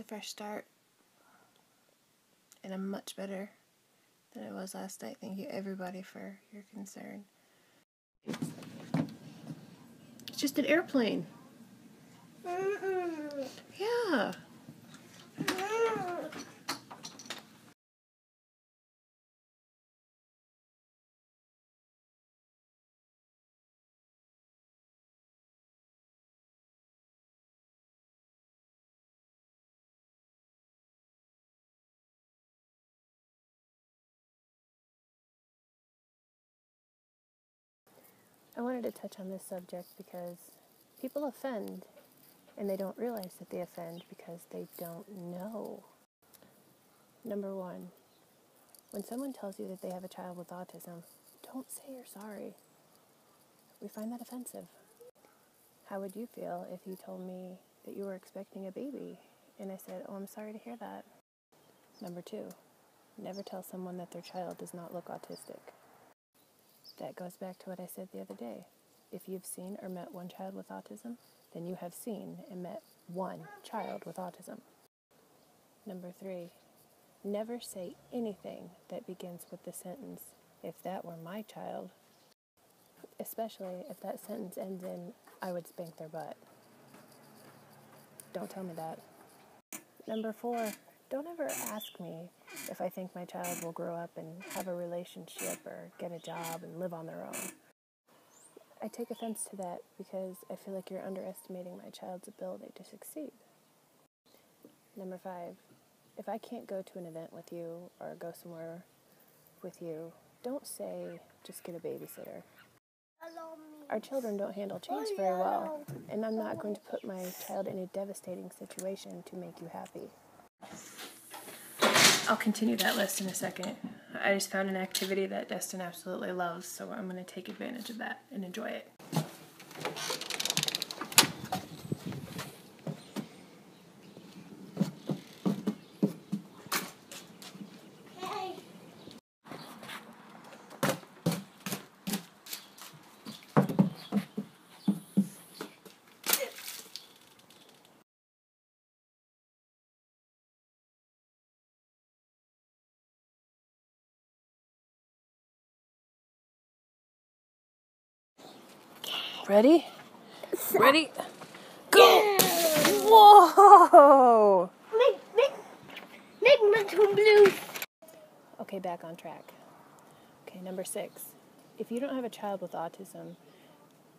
a fresh start, and I'm much better than I was last night. Thank you, everybody, for your concern. It's just an airplane. Yeah. I wanted to touch on this subject because people offend, and they don't realize that they offend because they don't know. Number one, when someone tells you that they have a child with autism, don't say you're sorry. We find that offensive. How would you feel if you told me that you were expecting a baby and I said, "Oh, I'm sorry to hear that"? Number two, never tell someone that their child does not look autistic. That goes back to what I said the other day. If you've seen or met one child with autism, then you have seen and met one child with autism. Number three, never say anything that begins with the sentence, "If that were my child," especially if that sentence ends in, "I would spank their butt." Don't tell me that. Number four, don't ever ask me if I think my child will grow up and have a relationship or get a job and live on their own. I take offense to that because I feel like you're underestimating my child's ability to succeed. Number five, if I can't go to an event with you or go somewhere with you, don't say, "Just get a babysitter." Our children don't handle change very well, and I'm not going to put my child in a devastating situation to make you happy. I'll continue that list in a second. I just found an activity that Destin absolutely loves, so I'm going to take advantage of that and enjoy it. Ready? Ready? Go! Whoa! Make blue. Okay, back on track. Okay, number 6. If you don't have a child with autism,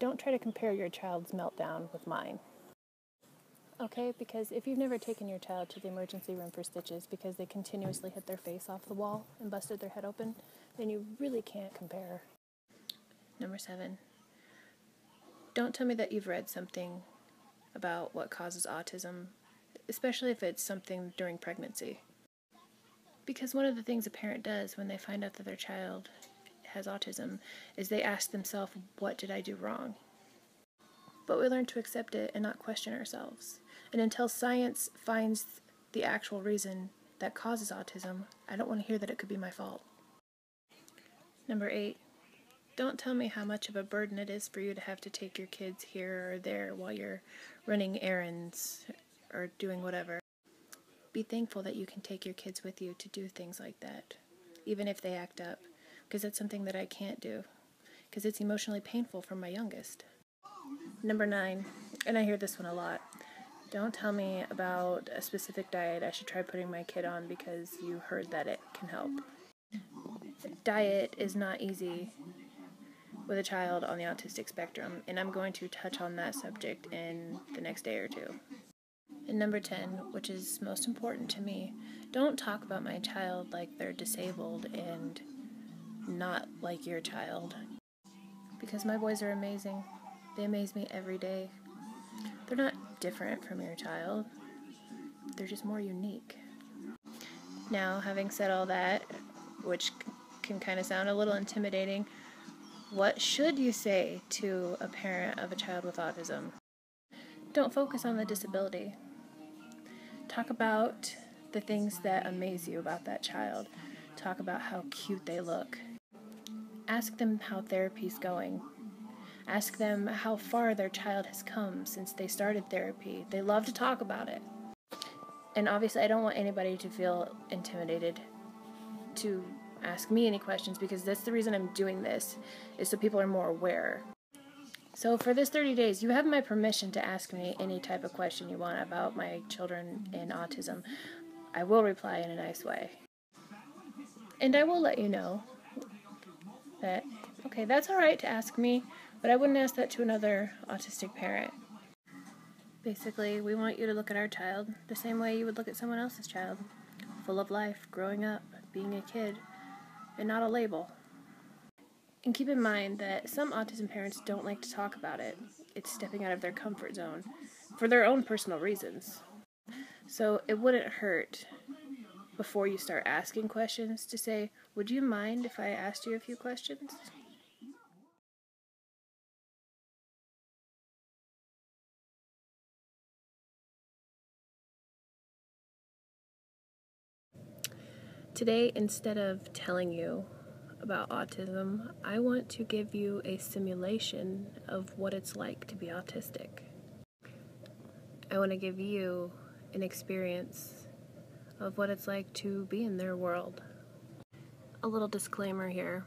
don't try to compare your child's meltdown with mine. Okay, because if you've never taken your child to the emergency room for stitches because they continuously hit their face off the wall and busted their head open, then you really can't compare. Number 7. Don't tell me that you've read something about what causes autism, especially if it's something during pregnancy. Because one of the things a parent does when they find out that their child has autism is they ask themselves, "What did I do wrong?" But we learn to accept it and not question ourselves. And until science finds the actual reason that causes autism, I don't want to hear that it could be my fault. Number 8. Don't tell me how much of a burden it is for you to have to take your kids here or there while you're running errands or doing whatever. Be thankful that you can take your kids with you to do things like that, even if they act up, because that's something that I can't do, because it's emotionally painful for my youngest. Number 9, and I hear this one a lot, don't tell me about a specific diet I should try putting my kid on because you heard that it can help. Diet is not easy with a child on the autistic spectrum, and I'm going to touch on that subject in the next day or two. And number 10, which is most important to me, don't talk about my child like they're disabled and not like your child. Because my boys are amazing. They amaze me every day. They're not different from your child. They're just more unique. Now, having said all that, which can kind of sound a little intimidating, what should you say to a parent of a child with autism? Don't focus on the disability. Talk about the things that amaze you about that child. Talk about how cute they look. Ask them how therapy's going. Ask them how far their child has come since they started therapy. They love to talk about it. And obviously I don't want anybody to feel intimidated to ask me any questions, because that's the reason I'm doing this, is so people are more aware. So for this 30 days, you have my permission to ask me any type of question you want about my children and autism. I will reply in a nice way. And I will let you know that, okay, that's alright to ask me, but I wouldn't ask that to another autistic parent. Basically, we want you to look at our child the same way you would look at someone else's child. Full of life, growing up, being a kid, and not a label. And keep in mind that some autism parents don't like to talk about it. It's stepping out of their comfort zone for their own personal reasons. So it wouldn't hurt, before you start asking questions, to say, would you mind if I asked you a few questions? Today, instead of telling you about autism, I want to give you a simulation of what it's like to be autistic. I want to give you an experience of what it's like to be in their world. A little disclaimer here.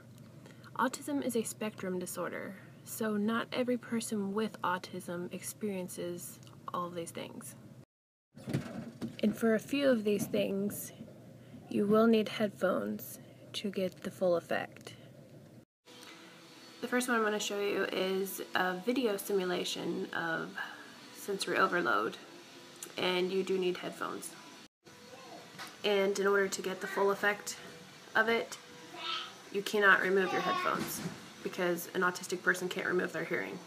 Autism is a spectrum disorder, so not every person with autism experiences all of these things. And for a few of these things, you will need headphones to get the full effect. The first one I'm going to show you is a video simulation of sensory overload, and you do need headphones. And in order to get the full effect of it, you cannot remove your headphones, because an autistic person can't remove their hearing.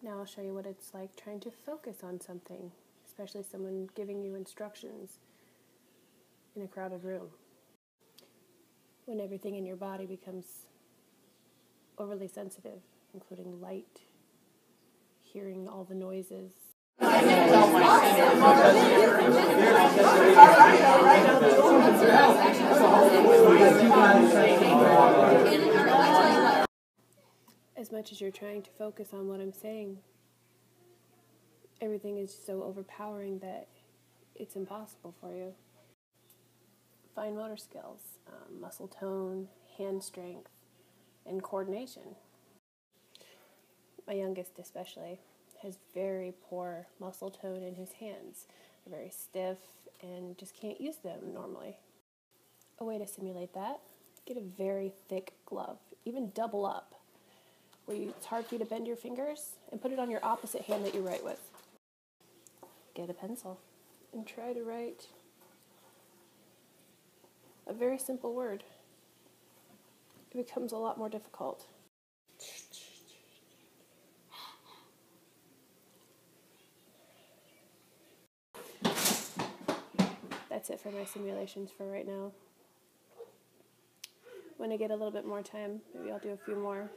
Now I'll show you what it's like trying to focus on something, especially someone giving you instructions in a crowded room. When everything in your body becomes overly sensitive, including light, hearing all the noises. As much as you're trying to focus on what I'm saying, everything is so overpowering that it's impossible for you. Fine motor skills, muscle tone, hand strength, and coordination. My youngest especially has very poor muscle tone in his hands. They're very stiff and just can't use them normally. A way to simulate that, get a very thick glove, even double up, where it's hard for you to bend your fingers, and put it on your opposite hand that you write with. Get a pencil and try to write a very simple word. It becomes a lot more difficult. That's it for my simulations for right now. When I get a little bit more time, maybe I'll do a few more.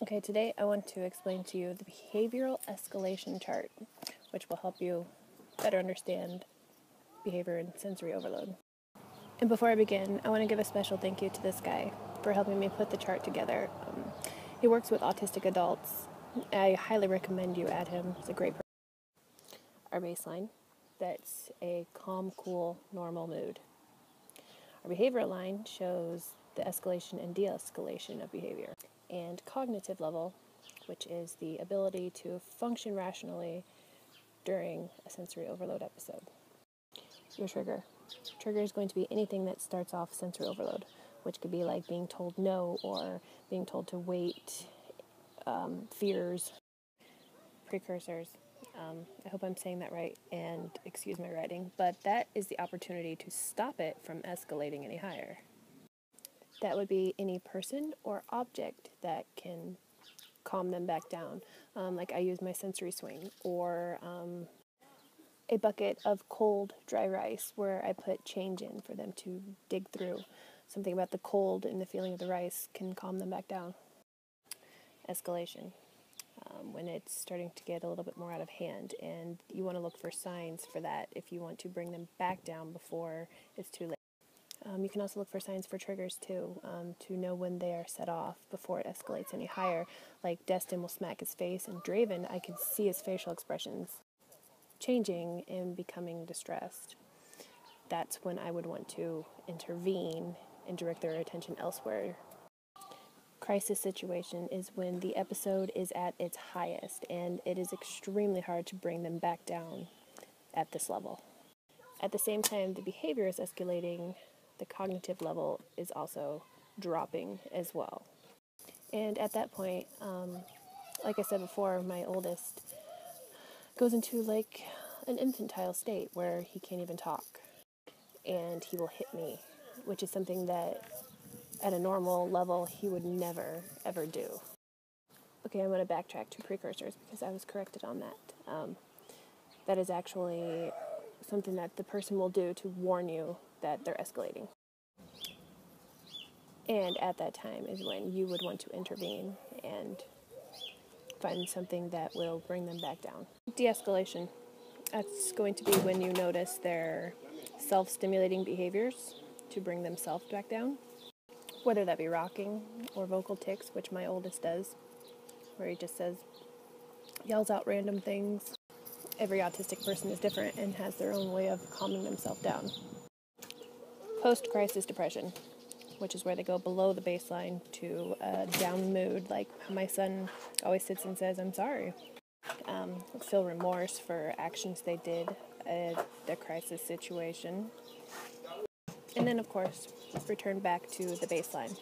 Okay, today I want to explain to you the behavioral escalation chart, which will help you better understand behavior and sensory overload. And before I begin, I want to give a special thank you to this guy for helping me put the chart together. He works with autistic adults. I highly recommend you add him. He's a great person. Our baseline, that's a calm, cool, normal mood. Our behavioral line shows the escalation and de-escalation of behavior. And cognitive level, which is the ability to function rationally during a sensory overload episode. Your trigger. Trigger is going to be anything that starts off sensory overload, which could be like being told no or being told to wait, fears, precursors. I hope I'm saying that right, and excuse my writing, but that is the opportunity to stop it from escalating any higher. That would be any person or object that can calm them back down. Like I use my sensory swing, or a bucket of cold, dry rice where I put change in for them to dig through. Something about the cold and the feeling of the rice can calm them back down. Escalation. When it's starting to get a little bit more out of hand, and you want to look for signs for that if you want to bring them back down before it's too late. You can also look for signs for triggers too, to know when they are set off before it escalates any higher. Like Destin will smack his face, and Draven, I can see his facial expressions changing and becoming distressed. That's when I would want to intervene and direct their attention elsewhere. Crisis situation is when the episode is at its highest, and it is extremely hard to bring them back down at this level. At the same time the behavior is escalating, the cognitive level is also dropping as well. And at that point, like I said before, my oldest goes into like an infantile state where he can't even talk, and he will hit me, which is something that at a normal level he would never ever do. Okay, I'm going to backtrack to precursors because I was corrected on that. That is actually something that the person will do to warn you that they're escalating. And at that time is when you would want to intervene and find something that will bring them back down. De-escalation. That's going to be when you notice their self-stimulating behaviors to bring themselves back down. Whether that be rocking or vocal tics, which my oldest does, where he just yells out random things. Every autistic person is different and has their own way of calming themselves down. Post-crisis depression, which is where they go below the baseline to a down mood, like my son always sits and says, "I'm sorry." Feel remorse for actions they did at the crisis situation. And then, of course, return back to the baseline.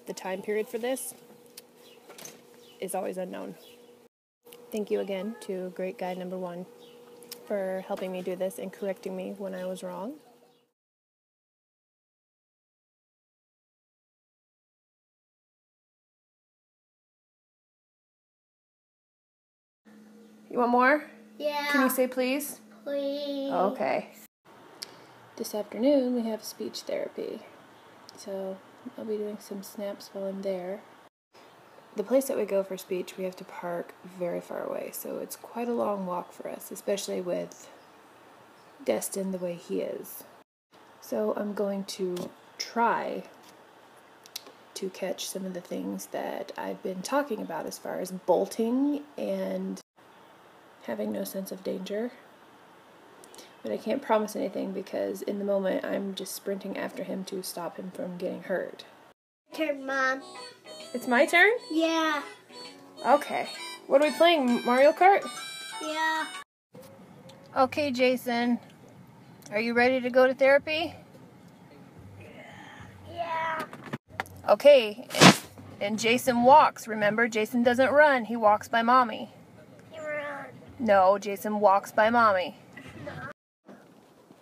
The time period for this is always unknown. Thank you again to Great Guide Number 1 for helping me do this and correcting me when I was wrong. You want more? Yeah. Can you say please? Please. Okay. This afternoon we have speech therapy, so I'll be doing some snaps while I'm there. The place that we go for speech, we have to park very far away, so it's quite a long walk for us, especially with Destin the way he is. So I'm going to try to catch some of the things that I've been talking about as far as bolting and having no sense of danger. But I can't promise anything because in the moment I'm just sprinting after him to stop him from getting hurt. Turn, Mom. It's my turn? Yeah. Okay. What are we playing? Mario Kart? Yeah. Okay, Jason. Are you ready to go to therapy? Yeah. Okay. And Jason walks. Remember, Jason doesn't run. He walks by Mommy. You run. No, Jason walks by Mommy.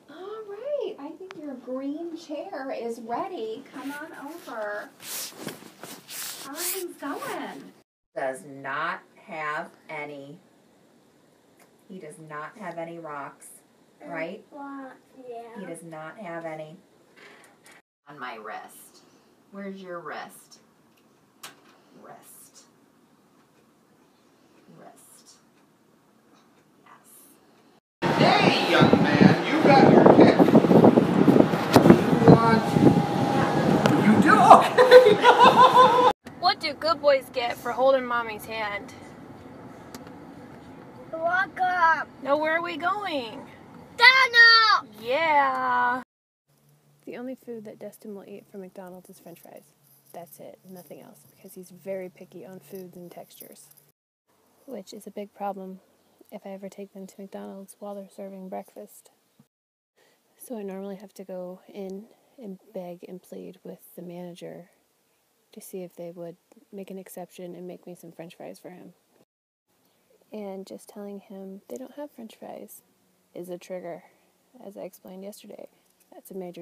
All right. I think your green chair is ready. Come on over. How are things going? Does not have any. He does not have any rocks, right? What? Yeah. He does not have any. On my wrist. Where's your wrist? Wrist. Wrist. Yes. Hey, young man, you got your pick. You do? Okay. What do good boys get for holding Mommy's hand? Walk up. No, where are we going? Donald. Yeah. The only food that Destin will eat from McDonald's is French fries. That's it, nothing else, because he's very picky on foods and textures. Which is a big problem if I ever take them to McDonald's while they're serving breakfast. So I normally have to go in and beg and plead with the manager to see if they would make an exception and make me some French fries for him. And just telling him they don't have French fries is a trigger, as I explained yesterday. That's a major